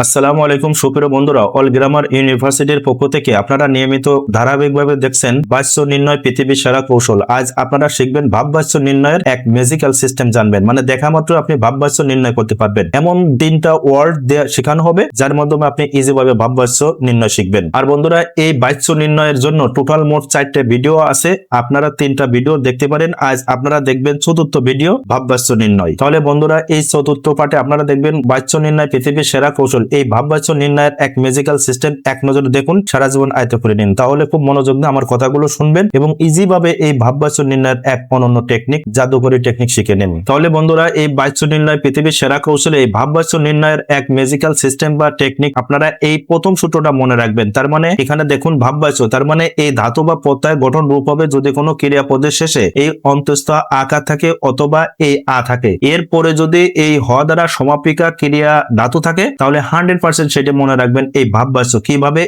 আসসালামু আলাইকুম সুপ্রিয় বন্ধুরা, অল গ্রামার ইউনিভার্সিটির পক্ষ থেকে আপনারা নিয়মিত ধারাবাহিকভাবে দেখছেন বাচ্য নির্ণয় পৃথিবীর সেরা কৌশল। আজ আপনারা শিখবেন ভাববাচ্য নির্ণয়ের এক ম্যাজিক্যাল সিস্টেম জানবেন, মানে দেখা মাত্র আপনি ভাববাচ্য নির্ণয় করতে পারবেন। এমন 3টা ওয়ার্ড শেখানো হবে যার মাধ্যমে আপনি ইজিভাবে ভাববাচ্য নির্ণয় শিখবেন। আর বন্ধুরা, এই বাচ্য নির্ণয়ের জন্য টোটাল মোট 4টে ভিডিও আছে, আপনারা 3টা ভিডিও দেখতে পারেন। আজ আপনারা দেখবেন চতুর্থ ভিডিও ভাববাচ্য নির্ণয়। তাহলে বন্ধুরা, এই চতুর্থ পার্টে আপনারা দেখবেন বাচ্য নির্ণয় পৃথিবীর সেরা কৌশল। এই ভাববাচ্য নির্ণয়ের এক ম্যাজিক্যাল সিস্টেম এক নজরে দেখুন, সারা জীবন আয়ত্ত করে নিন। তাহলে খুব মনোযোগ দিয়ে আমার কথাগুলো শুনবেন এবং ইজি ভাবে এই ভাববাচ্য নির্ণয়ের এক অনন্য টেকনিক, জাদুকরী টেকনিক শিখে নেন। তাহলে বন্ধুরা, এই বাচ্য নির্ণয় পৃথিবীর সেরা কৌশলে এই ভাববাচ্য নির্ণয়ের এক ম্যাজিক্যাল সিস্টেম বা টেকনিক আপনারা এই প্রথম সূত্রটা মনে রাখবেন। তার মানে এখানে দেখুন ভাববাচ্য, তার মানে এই ধাতু বা প্রত্যয় গঠন রূপ হবে যদি কোনো ক্রিয়াপদের শেষে এই অন্তঃস্থ আকার থাকে অথবা এই আ থাকে। এরপরে যদি এই হ দ্বারা সমাপিকা ক্রিয়া ধাতু থাকে তাহলে 100% সেটা মনে রাখবেন এই ভাববাচ্য। কিভাবে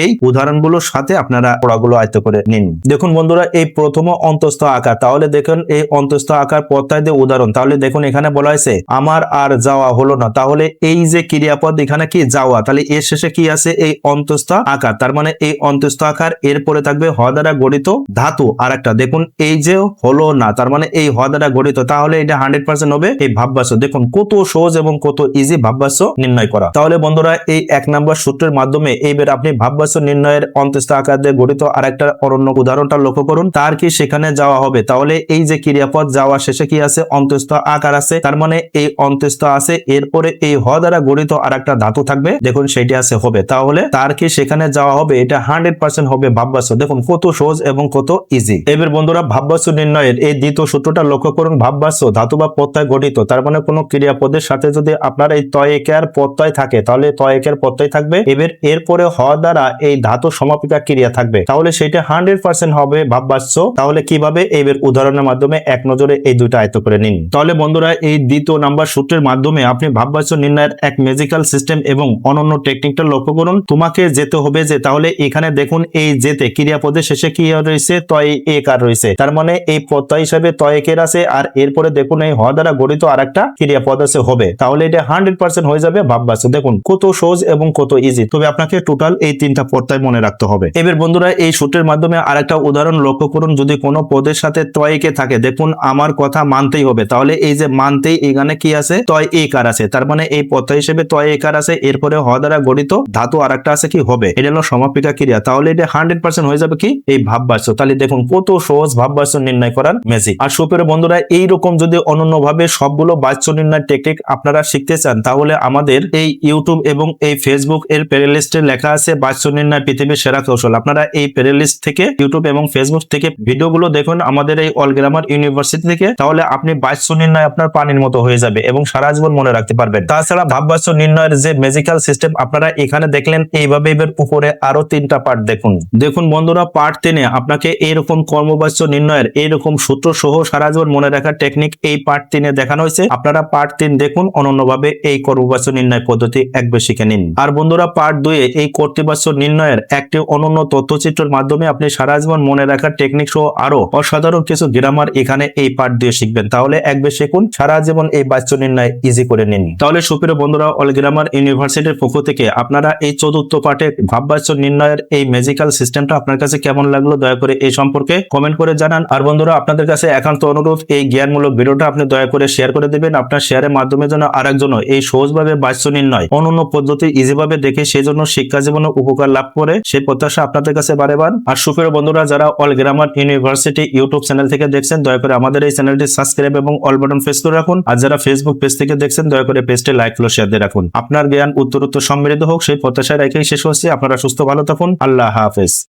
এই উদাহরণগুলোর সাথে আপনারা পড়াগুলো আয়ত্ত করে নিন। দেখুন বন্ধুরা, এই প্রথম অন্তঃস্থ আকার, তাহলে দেখুন এই অন্তঃস্থ আকার প্রত্যয় দিয়ে উদাহরণ। তাহলে দেখুন এখানে বলা হয়েছে আমার আর যাওয়া হলো না, তাহলে এই যে ক্রিয়াপদ এখানে কি যাওয়া, তাহলে এর শেষে কি আছে এই অন্তঃস্থ আকার, তার মানে এই অন্তঃস্থ আকার। এরপরে থাকবে হ দ্বারা গঠিত ধাতু আর একটা, দেখুন এই যে হলো না, তার মানে এই হ দ্বারা গঠিত, তাহলে এটা 100% হবে এই ভাববাচ্য। দেখুন কত সহজ এবং কত ইজি ভাববাচ্য নির্ণয় করা। তাহলে বন্ধুরা, এই 1 নম্বর সূত্রের মাধ্যমে এইবার আপনি ভাববাচ্য নির্ণয়ের অন্তঃস্থ আকার দিয়ে গঠিত আরেকটা অনন্য উদাহরণটা লক্ষ্য করুন। তার কি সেখানে যাওয়া হবে, তাহলে এই যে ক্রিয়াপদ যাওয়া শেষে কি আছে অন্তঃস্থ আকার আছে, তার মানে এই অন্তঃস্থ আছে। এরপরে এই হ দ্বারা গঠিত আরেকটা ধাতু থাকবে, দেখুন সেটি আছে হবে, তাহলে তার কি সেখানে যাওয়া হবে, এটা 100% হবে ভাববাচ্য। দেখুন কত সহজ এবং কত ইজি। এবার বন্ধুরা, ভাববাচ্য নির্ণয়ের এই দ্বিতীয় সূত্রটা লক্ষ্য করুন। ভাববাচ্য ধাতু বা প্রত্যয় গঠিত, তার মানে কোনো ক্রিয়াপদের সাথে যদি আপনার এই তয় একের প্রত্যয় থাকে তাহলে তয় একের প্রত্যয় থাকবে। এবার এরপরে হ দ্বারা এই ধাতু সমাপিকা ক্রিয়া থাকবে, তাহলে সেটা 100% হবে ভাববাচ্য। তাহলে কিভাবে, এবার উদাহরণের মাধ্যমে এক নজরে এই দুইটা আয়ত্ত করে নিন। তাহলে বন্ধুরা, এই দ্বিতীয় নাম্বার সূত্রের মাধ্যমে আপনি ভাববাচ্য নির্ণয়ের এক ম্যাজিক্যাল সিস্টেম এবং অনন্য টেকনিকটা লক্ষ্য করুন। তোমাকে যেতে হবে যে, তাহলে এখানে দেখুন এই যেতে ক্রিয়াপদের শেষে কি রয়েছে তয় একার রয়েছে, তার মানে এই প্রত্যয় হিসাবে তয় একের আছে। আর এরপরে দেখুন এই হ দ্বারা গঠিত আরেকটা ক্রিয়াপদ আছে হবে, তাহলে এটা 100% হয়ে যাবে ভাববাচ্য। দেখুন কত সহজ এবং কত ইজি, তবে আপনাকে টোটাল এই 3টা প্রত্যয় মনে রাখতে হবে। এবার বন্ধুরা, এই সূত্রের মাধ্যমে আরেকটা উদাহরণ লক্ষ্য করুন। যদি কোনো পদের সাথে তয় একে থাকে, দেখুন আমার কথা মানতেই হবে, তাহলে এই যে মানতেই এখানে কি আছে তয় একার আছে, তার মানে এই প্রত্যয় হিসেবে তয় একার আছে। এরপরে হ দ্বারা গঠিত ধাতু আরেকটা আছে কি হবে, এটা হলো সমাপিকা ক্রিয়া, তাহলে এটা 100% হয়ে যাবে কি এই ভাববাচ্য। তাহলে দেখুন কত সহজ ভাববাচ্য নির্ণয় করার ম্যাজিক। আর সুপ্রিয় বন্ধুরা, এইরকম যদি অনন্যভাবে সবগুলো বাচ্য নির্ণয় টেকনিক আপনারা শিখতে চান, তাহলে আমাদের এই ইউটিউব এবং এই ফেসবুক এর প্লেলিস্টে লেখা আছে বাচ্য নির্ণয় পৃথিবীর সেরা কৌশল। আপনারা এই প্লেলিস্ট থেকে ইউটিউব এবং ফেসবুক থেকে ভিডিওগুলো দেখুন আমাদের এই অল গ্রামার ইউনিভার্সিটি থেকে, তাহলে আপনি বাচ্য নির্ণয় আপনার পানির মতো হয়ে যাবে এবং সারা জীবন মনে রাখতে পারবেন। তাছাড়া ভাববাচ্য নির্ণয়ের যে ম্যাজিক্যাল সিস্টেম আপনারা এখানে দেখলেন, এইভাবে এবার উপরে আরো 3টা পার্ট দেখুন। দেখুন বন্ধুরা, পার্ট 3-এ আপনাকে এইরকম কর্মবাচ্য নির্ণয়ের এইরকম সূত্র সহ সারা জীবন মনে রাখার টেকনিক এই পার্ট 3-এ দেখানো হয়েছে। আপনারা পার্ট 3 দেখুন, অনন্যভাবে এই কর্মবাচ্য নির্ণয় পদ্ধতি একবার শিখে নিন। আর বন্ধুরা, পার্ট 2-এ এই কর্তৃবাচ্য নির্ণয়ের একটি অনন্য তথ্যচিত্রের মাধ্যমে আপনি সারা জীবন মনে রাখার টেকনিক সহ আরো অসাধারণ কিছু গ্রামার এখানে এই পার্ট 2-এ শিখবেন। তাহলে একবার শিখুন, সারা জীবন এই বাচ্য নির্ণয় ইজি করে নিন। তাহলে সুপ্রিয় বন্ধুরা, অল গ্রামার ইউনিভার্সিটির পক্ষ থেকে আপনারা এই চতুর্থ পার্টে ভাববাচ্য নির্ণয়ের এই ম্যাজিক্যাল সিস্টেমটা আপনার কাছে কেমন লাগলো দয়া করে এই সম্পর্কে কমেন্ট করে জানান। আর বন্ধুরা, আপনাদের কাছে একান্ত অনুরোধ, এই জ্ঞানমূলক ভিডিওটা আপনি দয়া করে শেয়ার করে দিবেন। আপনার শেয়ারের মাধ্যমে যেন আরেকজন এই সহজভাবে বাচ্য নির্ণয় অনন্য পদ্ধতি ইজিভাবে দেখে সেই জন্য শিক্ষা জীবনে উপকার লাভ করে, সেই প্রত্যাশা আপনাদের কাছে বারেবার। আর সুপ্রিয় বন্ধুরা, যারা all grammar university YouTube channel থেকে দেখছেন, দয়া করে আমাদের এই চ্যানেলটি সাবস্ক্রাইব এবং অল বাটন প্রেস করে রাখুন। আর যারা ফেসবুক পেজ থেকে দেখছেন, দয়া করে পেজটি লাইক ফলো শেয়ার দিয়ে রাখুন। আপনার জ্ঞান উত্তরোত্তর সমৃদ্ধ হোক সেই প্রত্যাশায় রেখেই শেষ হচ্ছে। আপনারা সুস্থ ভালো থাকুন। আল্লাহ হাফেজ।